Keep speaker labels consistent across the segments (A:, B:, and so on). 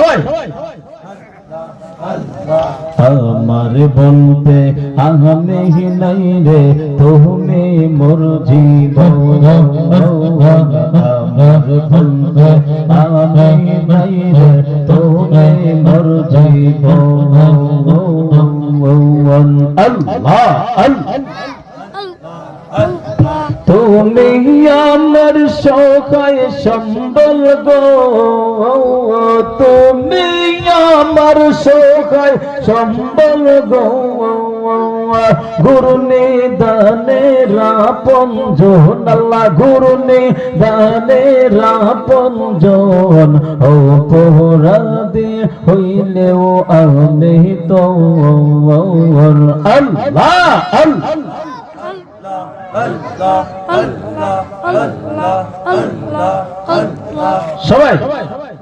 A: সবাই আমার বলতে আমি নাই রে তুমি মোর জীবন আমার বলতে আমি নাই রে তুমি মোর জীবন আল্লাহ তুমি আমার সহায় সম্বল গো তুমি আমার সহায় সম্বল গো গুরু নিদানে রাপঞ্জন আল্লাহ গুরু নিদানে রাপঞ্জন ও পোহরাদি হইলেও আমি তো আল্লাহ আল্লাহ সবাই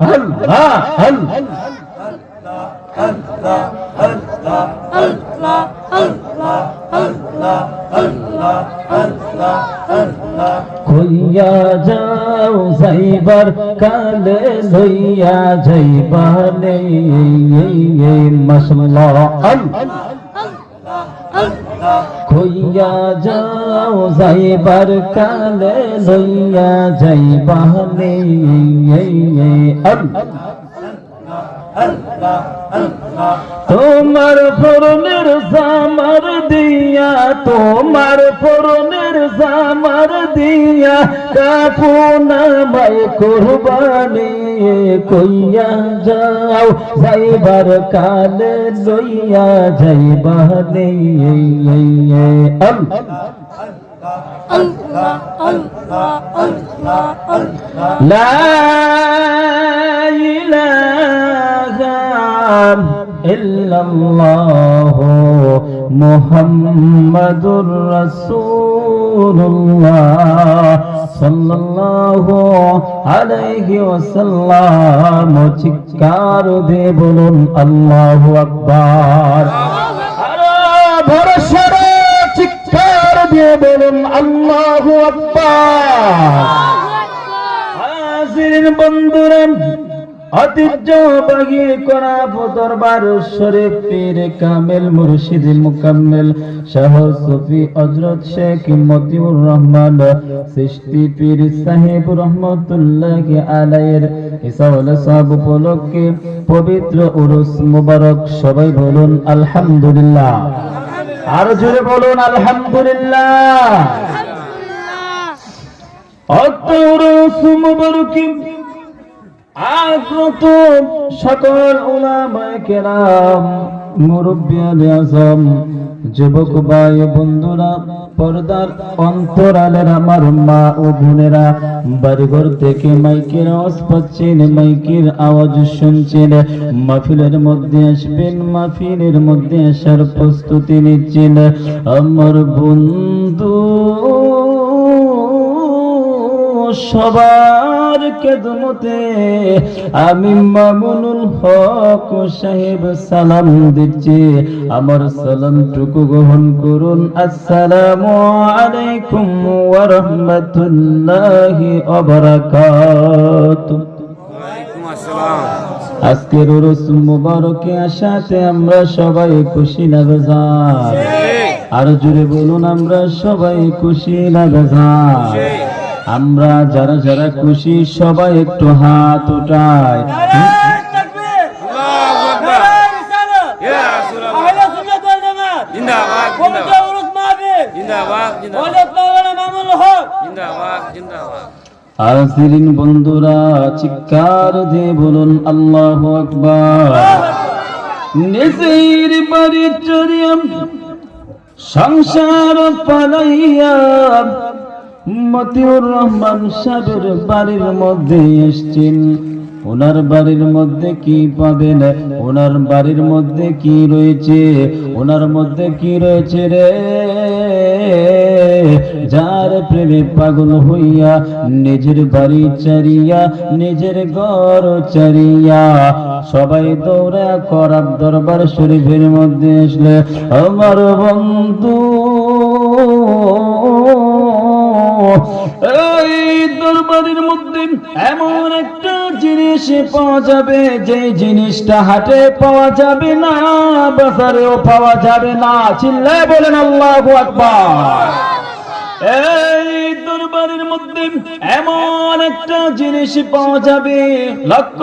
A: আল্লাহ কইয়া যাও যাইবার কালে লইয়া যাইবানে মাশাআল্লাহ কইয়া যাও যাইবার কালে লইয়া যাইবানে তোমার পরনের জামার দিয়া তোমার পরনের জামার দিয়া কাপুনা মাই কুরবানি কইয়া যাও যাইবার কালে লইয়া যাইবানে লা ইলাহা ইল্লাল্লাহু মুহাম্মাদুর রাসূলুল্লাহ সাল্লাল্লাহু আলাইহি ওয়াসাল্লাম চিৎকার দিয়ে বলুন আল্লাহু আকবার ভরসা চিৎকার দিয়ে বলুন আল্লাহু আকবার হাজির বন্ধুরা ঐতিহ্যবাহী কোরআন দরবার শরীফ পীর কামেল মুর্শিদ মুকাম্মেল শাহ সুফি হযরত শেখ মতিউর রহমান চিশতি পীর সাহেব রহমাতুল্লাহি আলাইহির ইসাওয়াল সাহেব উপলক্ষে পবিত্র উরুস মুবারক সবাই বলুন আলহামদুলিল্লাহ আর জোরে বলুন আলহামদুলিল্লাহ উরুস মুবারক আগত সকল উলামায়ে কেরাম মুরব্বিয়ানে আযম যুবক ভাই বন্ধুরা পর্দার অন্তরালের আমার মা ও বোনেরা বাড়িঘর থেকে মাইকের আওয়াজ পাচ্ছেন মাইকের আওয়াজ শুনছেন মাহফিলের মধ্যে আসবেন মাহফিলের মধ্যে আসার প্রস্তুতি নিচ্ছেন আমার বন্ধু সবার খেদমতে আমি মামুনুল হক সাহেব সালাম দিচ্ছি আমার সালামটুকু গ্রহণ করুন আসসালামু আলাইকুম ওয়া রাহমাতুল্লাহি ওয়া বারাকাতুহু ওয়ালাইকুম আসসালাম আজকের উরুস মুবারকে আসাতে আমরা সবাই খুশি না বেজার আর জোরে বলুন আমরা সবাই খুশি না বেজার আমরা যারা যারা খুশি সবাই একটু হাত উঠায় হাজিরিন বন্ধুরা চিৎকার দিয়ে বলুন আল্লাহু আকবার নিজের বাড়ির চরিয়া সংসার পালাইয়া মতিউর রহমান সাহেবের বাড়ির মধ্যে এসেছেন ওনার বাড়ির মধ্যে কি পাবেন ওনার বাড়ির মধ্যে কি রয়েছে ওনার মধ্যে কি রয়েছে রে যার প্রেমে পাগল হইয়া নিজের বাড়ি চারিয়া নিজের ঘর চারিয়া সবাই দৌড়া করাব দরবার শরীফের মধ্যে আসলে আমার বন্ধু এই দরবারের মধ্যে এমন একটা জিনিস জিনিস পাওয়া যাবে, যে জিনিসটা হাটে পাওয়া যাবে না, বাজারেও পাওয়া যাবে না। চিল্লায় বলেন আল্লাহু আকবার। এই দরবারের মধ্যে এমন একটা জিনিস পাওয়া যাবে, লক্ষ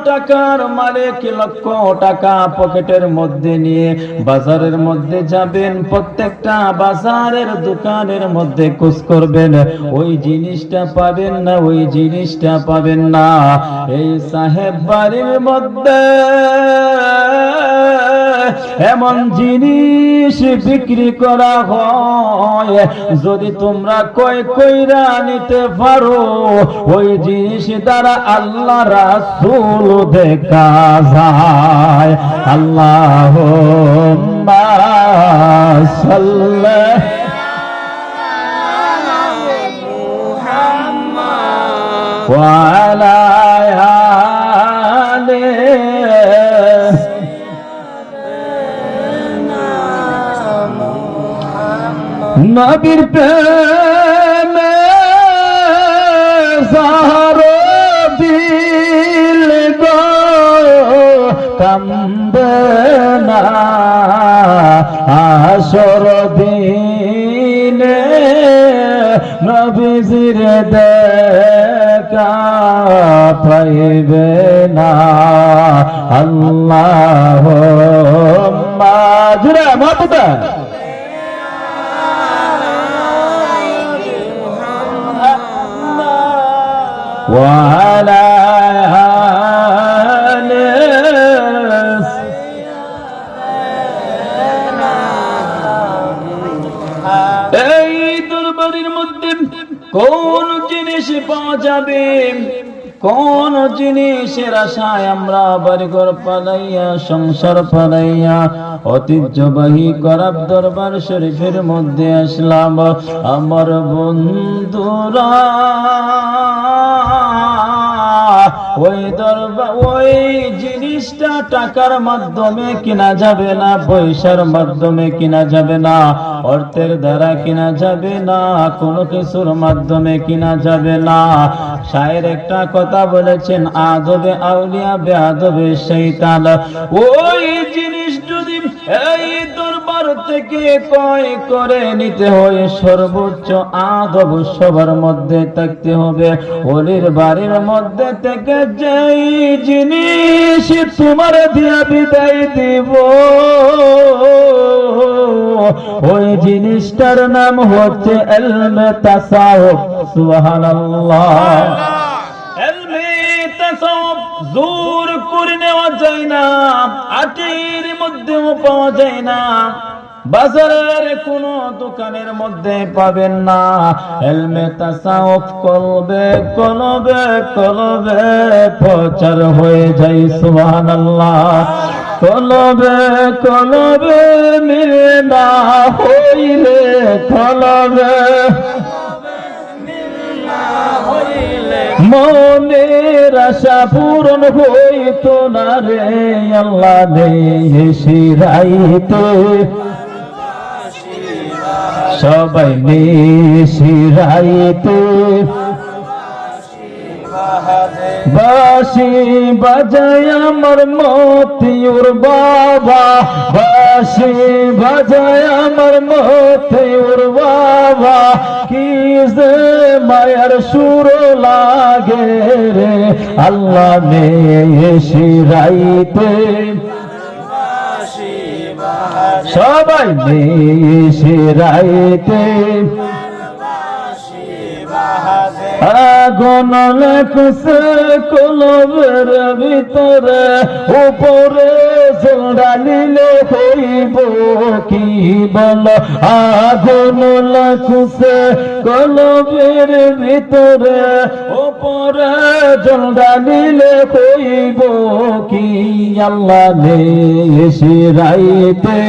A: টাকার মালিক লক্ষ টাকা পকেটের মধ্যে নিয়ে বাজারের মধ্যে যাবেন, প্রত্যেকটা বাজারের দোকানের মধ্যে খোঁজ করবেন, ওই জিনিসটা পাবেন না, ওই জিনিসটা পাবেন না। এই সাহেব বাড়ির মধ্যে এমন জিনিস বিক্রি করা হয়, যদি তোমরা কয় কইরা নিতে পারো, ওই জিনিস দ্বারা আল্লাহ রাসূল দেখা যায়। আল্লাহুম্মা সাল্লি ওয়া আলা নবীর প্রেমে সাহারা দিল গো কান্দে না, হাসর দিনে নবীজির দেখা পাইবে না। আল্লাহুম্মা জুরা মাবুদা وعلى এই দরবারের মধ্যে কোন জিনিস পাওয়া যাবে, কোন জিনিসের আশায় আমরা বাড়িঘর পালাইয়া সংসার পালাইয়া ঐতিহ্যবাহী করাব দরবার শরীফের মধ্যে আসলাম। আমার বন্ধুরা ওই দরবার ওই জিনিসটা টাকার মাধ্যমে কিনা যাবে না, পয়সার মাধ্যমে কিনা যাবে না, অর্থের দ্বারা কিনা যাবে না, কোনো কিছুর মাধ্যমে কিনা যাবে না। শায়ের একটা কথা বলেছেন, আদবে আউলিয়া বেআদবে শয়তান। ওই জিনিস যদি এই দরবার থেকে ক্রয় করে নিতে হয়, সর্বোচ্চ আদব সবার মধ্যে থাকতে হবে। ওলির বাড়ির মধ্যে থেকে যেই জিনিস তোমার দিয়া বিদায় দিব, ওই জিনিসটার নাম হচ্ছে ইলমে তাসাউফ। সুবহানাল্লাহ। ইলমে তাসাউফ জোর করে নেওয়া যায় না, আটির মধ্যেও পাওয়া যায় না, বাজারের কোন দোকানের মধ্যে পাবেন না। ইলমে তাসাউফ কলবে কলবে কলবে প্রচার হয়ে যায়। সুবহানাল্লাহ। কলবে কলবে মিলে না হইলে, কলবে মনের আশা পূরণ হইতো না রে, আল্লাহ নেই শিরাইতে সবাই নিশিরাইতে বাঁশি বাজায় আমার মতিউর বাবা, বাঁশি বাজায় আমার মতিউর বাবা, কি যে মায়ার সুর লাগে রে, আল্লাহ নেই শিরাইতে সবাই নিশিরাইতে আগুন লেখছে কলবের ভিতরে, উপরে জোড়ালিলে হইব কি বল, আগুন লেখছে কলবের ভিতরে, উপরে জোড়ালিলে হইব কি, আল্লাহ নিশিরাইতে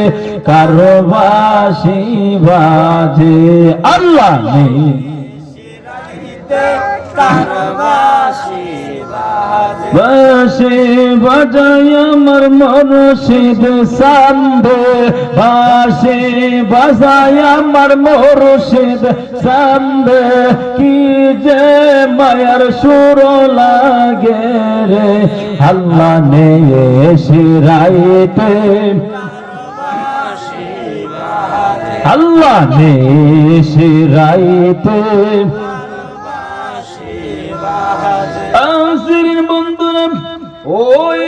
A: কারো বাঁশি বাজে, আল্লাহ বাঁশি বাজায় আমার মুর্শিদ সামনে, বাঁশি বাজায় আমার মুর্শিদ সামনে, কি যে মায়ার সুর লাগে রে, আল্লাহ নিয়ে শিরাইতে, আল্লাহ নিয়ে শিরাইতে। আসির বন্ধুরা, ওই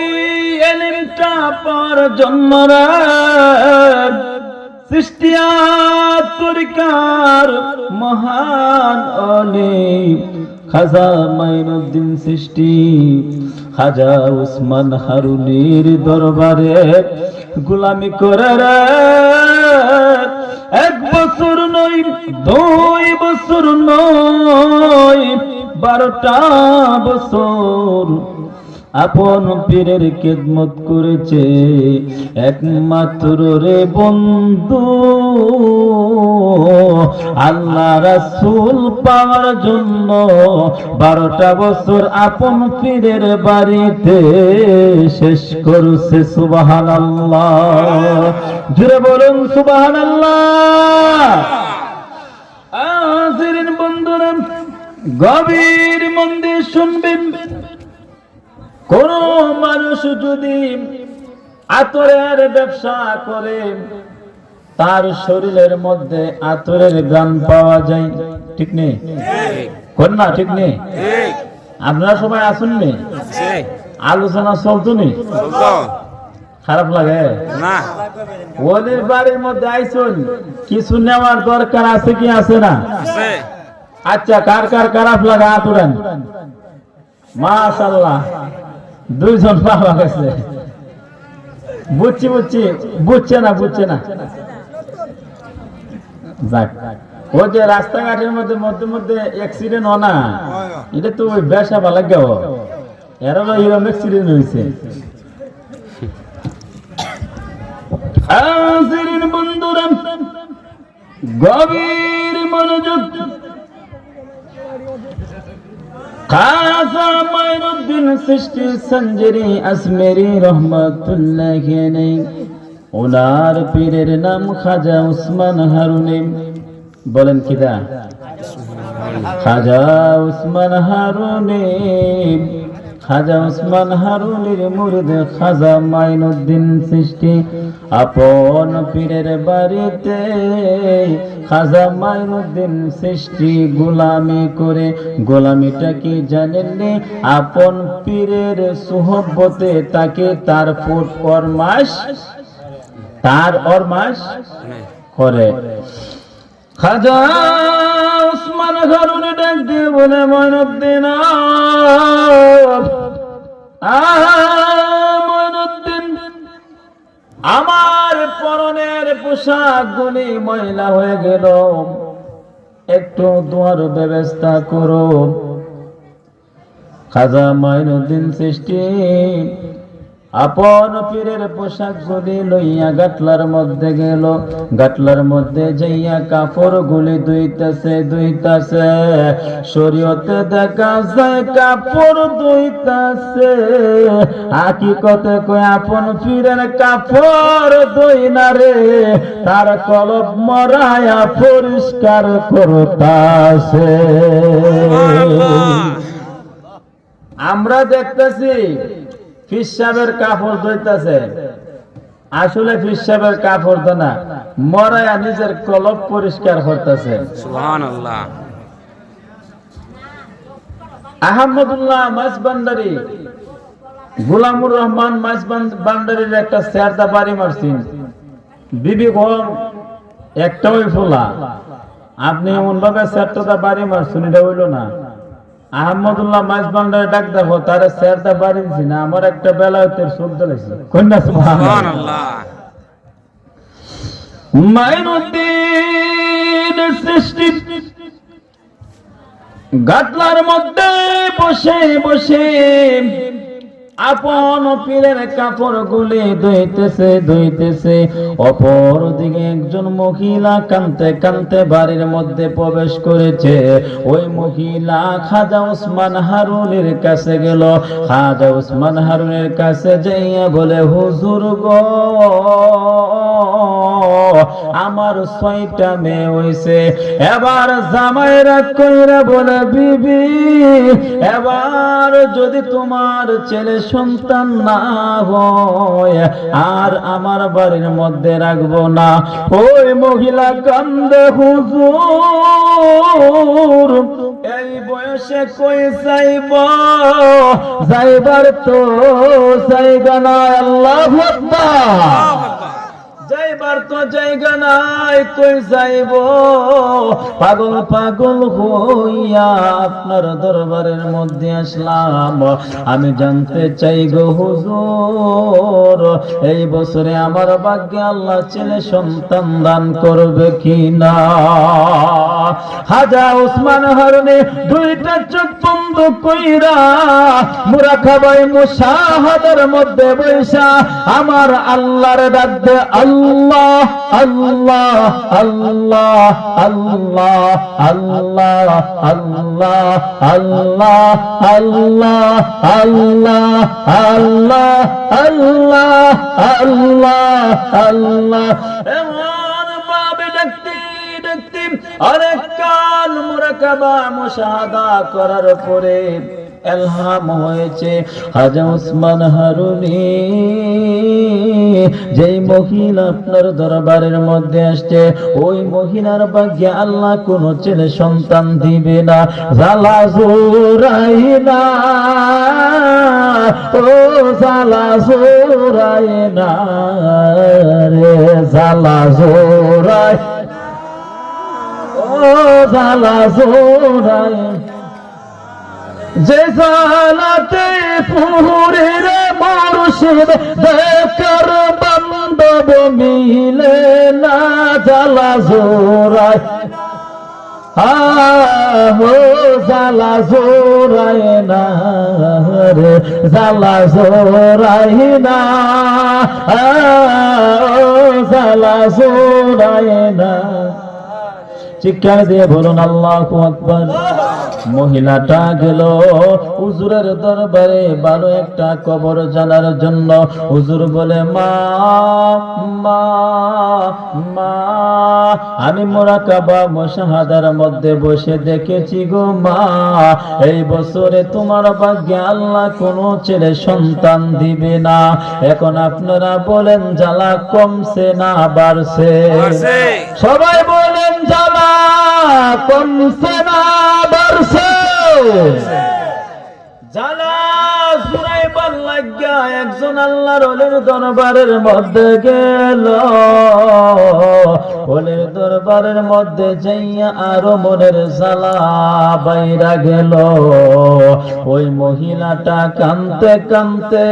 A: এলিমটা পাওয়ার জন্য সৃষ্টিয়াত তরিকার মহান অলি খাজা মাইনুদ্দিন সৃষ্টি খাজা উসমান হারুনির দরবারে গোলামি করে রে, 1 বছর নয় 2 বছর নয় 12টা বছর আপন পীরের খেদমত করেছে একমাত্র রে বন্ধু আল্লাহ রাসূল পাওয়ার জন্য 12টা বছর আপন পীরের বাড়িতে শেষ করছে। সুবহানাল্লাহ, জোরে বলুন সুবহানাল্লাহ। আজিরিন বন্ধুরা, গভীর মন দিয়ে শুনবেন, কোন মানুষ যদি আতরের ব্যবসা করে তার শরীরের মধ্যে আতরের গান পাওয়া যায়, ঠিক নেই? কোন না ঠিক নেই? আপনারা সবাই আসুন নি, আলোচনা চলতো নি? খারাপ লাগে না? ওদের বাড়ির মধ্যে আইসুন, কিছু নেওয়ার দরকার আছে কি আছে না? আচ্ছা, কার কার খারাপ লাগে হাত উড়ান। মাশাআল্লাহ, 2 জন পাওয়া গেছে। বুঝছি বুঝছি, বুঝছে না যাক, ও যে রাস্তাঘাটের মধ্যে মধ্যে মধ্যে অ্যাক্সিডেন্ট হয় না, এটা তো ওই বেশা ভালো গেল, এরও এরকম অ্যাক্সিডেন্ট হয়েছে। আজিরিন বন্ধুরা, গভীর মনোযোগ, খাজা মাইনুদ্দিন সৃষ্টি সঞ্জরি আজমেরি রহমাতুল্লাহি আলাইহি, ওনার পীরের নাম খাজা উসমান হারুনি। বলেন কিদা? খাজা উসমান হারুনি। খাজা উসমান হারুনির মুরিদ খাজা মাইনুদ্দিন সৃষ্টি আপন পীরের বাড়িতে খাজা মাইনুদ্দিন সৃষ্টি গোলামি করে। গোলামিটা কি জানেননি? আপন পীরের সুহবতে তাকে তার ফুট অরমাস করে। খাজা উসমান হারুনি ডাক দিয়ে বলে, মাইনুদ্দিন মাইনুদ্দিন, আমার পরনের পোশাক গুলি ময়লা হয়ে গেল, একটু ধোয়ার ব্যবস্থা করো। খাজা মাইনুদ্দিন সৃষ্টি আপন পীরের পোশাক গুলি লইয়া গাটলার মধ্যে গেল। গাটলার মধ্যে যাইয়া কাপড় গুলি ধুইতাছে। শরীয়তে দেখা যায় কাপড় ধুইতাছে, হাকিকতে কই আপন পীরের কাপড় ধুই না রে, তার কলব মরায়া পরিষ্কার করতাছে। আমরা দেখতেছি ফিস সাহেবের কাপড় ধুইতাছে, আসলে ফিস সাহেবের কাপড় তো না, মরায়া নিজের কলব পরিষ্কার করতেছে। সুবহানাল্লাহ। আহমদুল্লাহ মাছ ভান্ডারী, গোলামুর রহমান মাছ ভান্ডারীর একটা চেয়ারদা বাড়ি মারছেন, বিবি ঘর একটা ওই ফোলা, আপনি এমন ভাবে চেয়ারটা বাড়ি মারছেন, এটা হইল না। আহমদুল্লাহ মাছ ভান্ডারে ডাক দেখো, তার চেয়ারটা বাড়ি দিছি না, আমার একটা বেলায়েতের শব্দ লাগছে। কন্যা সুবহানাল্লাহ। মাইনুদ্দিন সৃষ্টি গাটলার মধ্যে বসে বসে আপন পীরের কাপড় গুলি ধুইতেছে অপর দিকে একজন মহিলা কাঁদতে কাঁদতে বাড়ির মধ্যে প্রবেশ করেছে। ওই মহিলা খাজা ওসমান হারুনের কাছে গেল। খাজা ওসমান হারুনের কাছে যাইয়া বলে, হুজুর গো, আমার 6টা মেয়ে হইছে, এবার জামাইরা কইরা বলে, বিবি এবার যদি তোমার ছেলে সন্তান না হয় আর আমার বাড়ির মধ্যে রাখবো না। ওই মহিলা কান্দে, হুজুর এই বয়সে কই যাইব, যাইবার তো জায়গা না। আল্লাহু আকবার, যাইবার তো জায়গা নাই, কই যাইব? পাগল পাগল হইয়া আপনার দরবারের মধ্যে আসলাম। আমি জানতে চাই গো হুজুর, এই বছরে আমার ভাগ্যে আল্লাহ ছেলে সন্তান দান করবে কিনা? খাজা ওসমান হারুনে 2টা চোখ বন্ধ কইরা মুরাকাবায়ে মুশাহাদার মধ্যে বৈশা আমার আল্লাহর ডাক দে, আল্লাহ আল্লাহ আল্লাহ আল্লাহ আল্লাহ আল্লাহ আল্লাহ আল্লাহ আল্লাহ আল্লাহ আল্লাহ আল্লাহ আল্লাহ। এমন ভাবে ডাকতে ডাকতে অনেক কাল মুরাকাবা মুশাহাদা করার পরে ইলহাম হয়েছে খাজা ওসমান হারুনি যেই মহিলা আপনার দরবারের মধ্যে আসছে ওই মহিলার ভাগ্যে আল্লাহ কোন ছেলে সন্তান দিবে না। জালা জোরাই না, ও জালা জোরাই না রে, জালা জোরাই, ও জালা জোরাই, যে জালাতে পুরে রে মুর্শিদ দেখার বান্ধব মিলে না। জালা জোরাই, ও জালা জোরাই না রে, জালা জোরাই না, ও জালা জোরাই না। চিৎকার দিয়ে বলুন আল্লাহু আকবার। মহিলাটা গেল হুজুরের দরবারে ভালো একটা কবর জানার জন্য। হুজুর বলে, মা মা মা, আমি মুরাকাবা মুশাহাদার মধ্যে বসে দেখেছি গো মা, এই বছরে তোমার ভাগ্যে আল্লাহ কোনো ছেলে সন্তান দিবে না। এখন আপনারা বলেন জ্বালা কমছে না বাড়ছে? সবাই বলেন জ্বালা কমছে না বাড়ছে? জ্বালা জুড়াইবার লাগিয়া একজন আল্লাহর ওলির দরবারের মধ্যে গেল। ওলির দরবারের মধ্যে যাইয়া আরো মনের জ্বালা বাইরা গেল। ওই মহিলাটা কাঁদতে কাঁদতে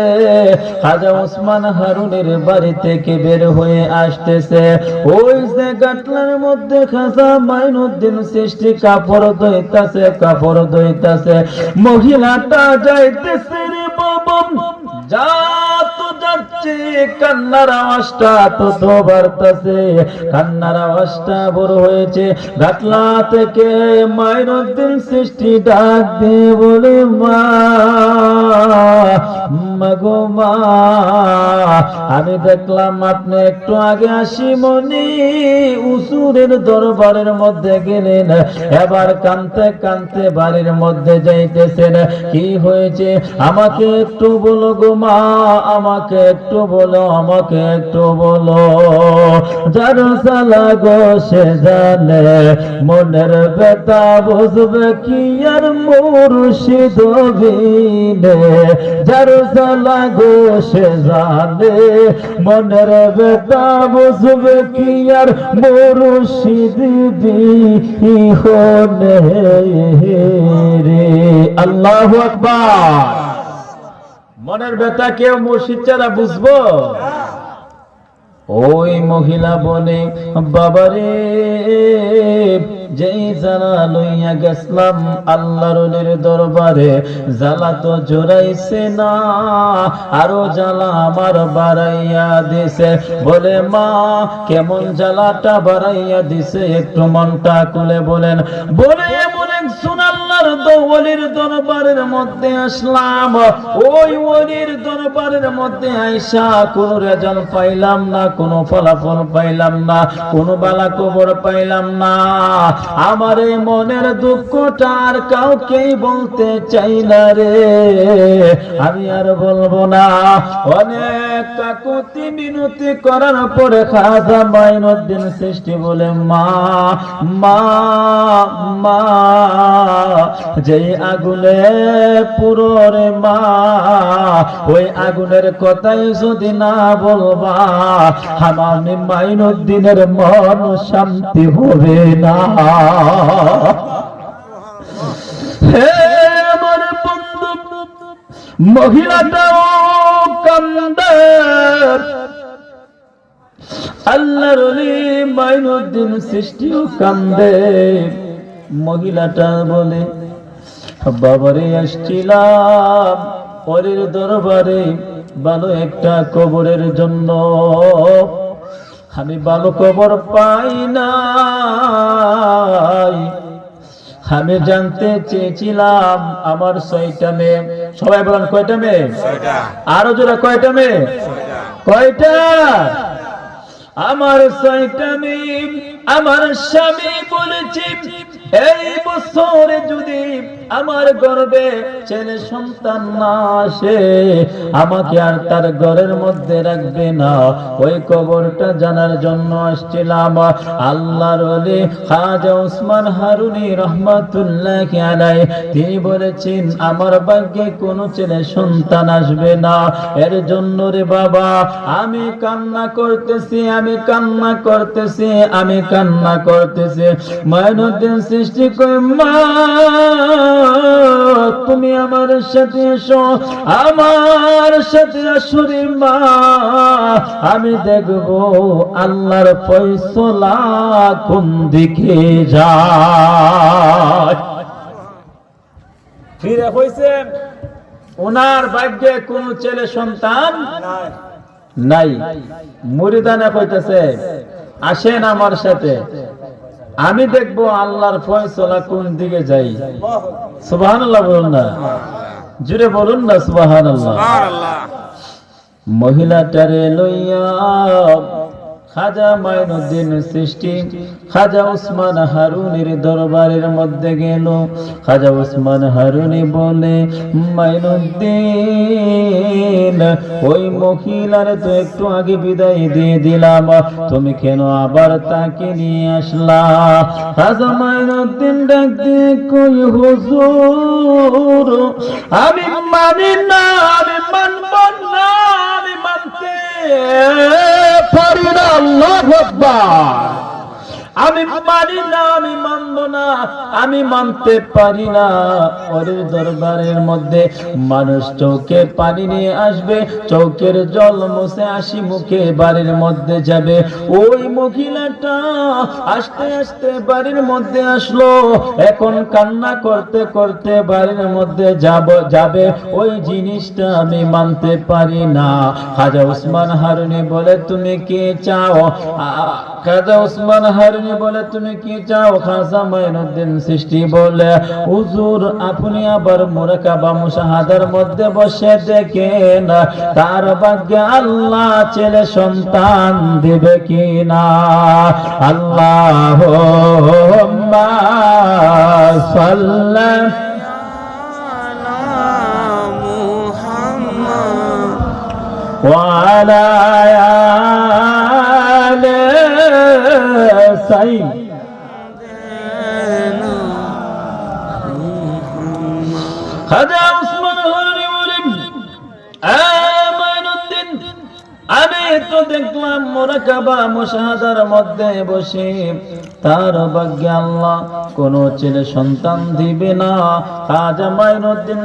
A: খাজা ওসমান হারুনের বাড়ি থেকে বের হয়ে আসতেছে। ওই যে গাটলার মধ্যে খাজা মাইনুদ্দিন সৃষ্টি কাপড় ধুইতাছে। মহিলাটা যাইতেছে রে বাবা, যা তো যাচ্ছে, কান্নার আওয়াজটা তো বাড়তেছে, কান্নার আওয়াজটা বড় হয়েছে। গাটলা থেকে মাইনুদ্দিন সৃষ্টি ডাক দিয়ে বলে, মা গো মা, আমি দেখলাম আপনি একটু আগে আসি মনি হুজুরের দরবারের মধ্যে গেলেন, এবার কাঁদতে কাঁদতে বাড়ির মধ্যে যাইতেছেন, কি হয়েছে আমাকে একটু বলো গো মা, আমাকে একটু বলো, আমাকে একটু বলো। যার জ্বালা গো সে জানে, মনের ব্যথা বুঝবে কি আর মুর্শিদ বিনে। যার জ্বালা গো সে জানে, মনের ব্যথা বুঝবে কি আর মুর্শিদ বিনে রে। আল্লাহু আকবার। মনের ব্যথা কেউ মুর্শিদ ছাড়া বুঝবো? ওই মহিলা বলে, বাবারে, যেই জ্বালা লইয়া গেছলাম আল্লাহর ওলির দরবারে, জ্বালা তো জোরাইছে না, আরো জ্বালা আমার বাড়াইয়া দিছে। বলে, মা, কেমন জ্বালাটা বাড়াইয়া দিছে একটু মনটা খুলে বলেন। বলে, এমন একজন আল্লাহর ওলির দরবারের মধ্যে আসলাম, ওই ওলির দরবারের মধ্যে আইসা কোন রেজাল্ট পাইলাম না, কোনো ফলাফল পাইলাম না, কোনো বালা খবর পাইলাম না। আমার এই মনের দুঃখটা আর কাউকে বলতে চাই না রে, আমি আর বলবো না। অনেক কাকুতি মিনতি করার পরে খাজা মাইনুদ্দিন চিশতি বলে, মা মা মা, যেই আগুনে পুরো রে মা, ওই আগুনের কথাই যদি না বলবা, আমার মাইনুদ্দিনের মন শান্তি হবে না। হে আমার বন্ধু, মহিলাটাও কান্দে, আল্লাহর ওলি মাইনুদ্দিন চিশতিও কান্দে। মহিলাটা বলে, বাবারে, আসছিলাম ওলির দরবারে ভালো একটা কবরের জন্য, আমি ভালো কবর পাই নাই। আমি জানতে চেয়েছিলাম আমার 6টা মেয়ে। সবাই বলেন, কয়টা মেয়ে? আরো জোরে, কয়টা মেয়ে? কয়টা? আমার 6টা মেয়ে। আমার স্বামী বলেছে, এই বছরে যদি আমার গর্ভে ছেলে সন্তান না আসে, আমাকে আর তার ঘরের মধ্যে রাখবে না। ওই কবরটা জানার জন্য আসছিলাম। আল্লাহর ওলি খাজা ওসমান হারুনি রহমাতুল্লাহি আলাইহি তিনি বলেছেন, আমার ভাগ্যে কোনো ছেলে সন্তান আসবে না। এর জন্য রে বাবা, আমি কান্না করতেছি, আমি কান্না করতেছি, আমি কান্না করতেছি। মাইনুদ্দিন চিশতি কয়, মা, তুমি আমার সাথে এসো, আমার সাথে আসো রে মা, আমি দেখব আল্লাহর ফয়সালা কোন দিকে যায়। ফিরে হইছে ওনার ভাগ্যে কোন ছেলে সন্তান নাই। মুরিদানা কইতেছে, আসেন আমার সাথে, আমি দেখবো আল্লাহর ফয়সালা কোন দিকে যাই। সুবহানাল্লাহ বলুন না, জুড়ে বলুন না সুবহানাল্লাহ। মহিলাটারে লইয়া খাজা মাইনুদ্দিন চিশতি খাজা ওসমান হারুনির দরবারের মধ্যে গেল। খাজা ওসমান হারুনি বলে, মাইনুদ্দিন, ওই মহিলার তো একটু আগে বিদায় দিয়ে দিলাম, তুমি কেন আবার তাকে নিয়ে আসলা? খাজা মাইনুদ্দিন ডাক দিয়ে কই, হুজুর, আমি মানি না, আমি মানব না, আমি মানতে পারি না। আল্লাহু আকবার। আমি মানি না, আমি মানব না, আমি মানতে পারি না। ওর দরবারের মধ্যে মানুষ চোখে পানি নিয়ে আসবে, চোখের জল মুছে হাসি মুখে বাড়ির মধ্যে যাবে। ওই মহিলাটা আস্তে আস্তে বাড়ির মধ্যে আসলো। এখন কান্না করতে করতে বাড়ির মধ্যে যাবে। ওই জিনিসটা আমি মানতে পারি না। খাজা ওসমান হারুনি বলে, তুমি কি চাও? খাজা ওসমান হারুনি বলে, তুমি কি চাও? খাজা মাইনুদ্দিন চিশতি বলে, হুজুর, আপনি আবার মুরাকাবা মুশাহাদার মধ্যে বসে দেখেন তার ভাগ্যে আল্লাহ ছেলে সন্তান দিবে কিনা। আল্লাহুম্মা সাল্লি আলা মুহাম্মাদ ওয়া আলা আলি খাজা ওসমান হারুনি বলেন, মাইনুদ্দিন, আমি তো দেখলাম মুরাকাবা মুশাহাদার মধ্যে বসে তার ভাগ্যে আল্লাহ কোন ছেলে সন্তান দিবে না। খাজা মাইনুদ্দিন